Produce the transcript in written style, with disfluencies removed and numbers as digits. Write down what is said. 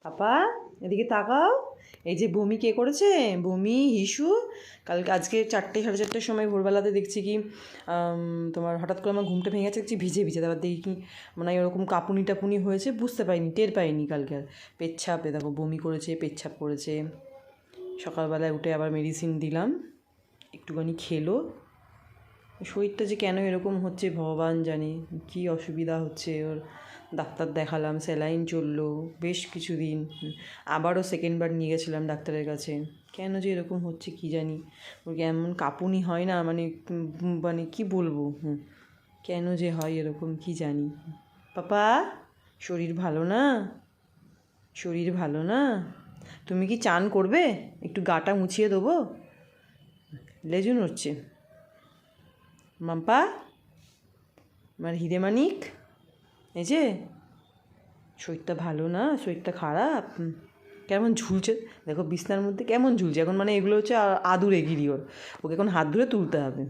পাপা, এদিকে তাকাও। এই যে বমি কে করেছে, বমি হিসু। আজকে 4টে সাড়ে 4টের সময় ভোরবেলাতে দেখছি কি তোমার হঠাৎ করে আমার ঘুমটা ভেঙে গেছে, দেখছি ভিজে ভিজে। তারপর দেখি কি মানে ওরকম কাঁপুনি টাপুনি হয়েছে, বুঝতে পারিনি, টের পাইনি কালকে। আর পেচ্ছাপ, দেখো বমি করেছে, পেচ্ছাপ করেছে। সকালবেলায় উঠে আবার মেডিসিন দিলাম, একটুখানি খেলো। শরীরটা যে কেন এরকম হচ্ছে ভগবান জানে, কী অসুবিধা হচ্ছে ওর। ডাক্তার দেখালাম, স্যালাইন চললো বেশ কিছুদিন। আবারও সেকেন্ডবার নিয়ে গেছিলাম ডাক্তারের কাছে। কেন যে এরকম হচ্ছে কী জানি। ওর এমন কাঁপুনি হয় না, মানে মানে কী বলবো, কেন যে হয় এরকম কী জানি। পাপা, শরীর ভালো না? শরীর ভালো না? তুমি কি চান করবে? একটু গাটা মুছিয়ে দেবো? লেজুন হচ্ছে মাম্পা, আমার হিরে মানিক। এই যে শরীরটা ভালো না, শরীরটা খারাপ, কেমন ঝুলছে দেখো বিছনার মধ্যে, কেমন ঝুলছে এখন। মানে এগুলো হচ্ছে আদুরে গিরি ওর, ওকে এখন হাত ধরে তুলতে হবে।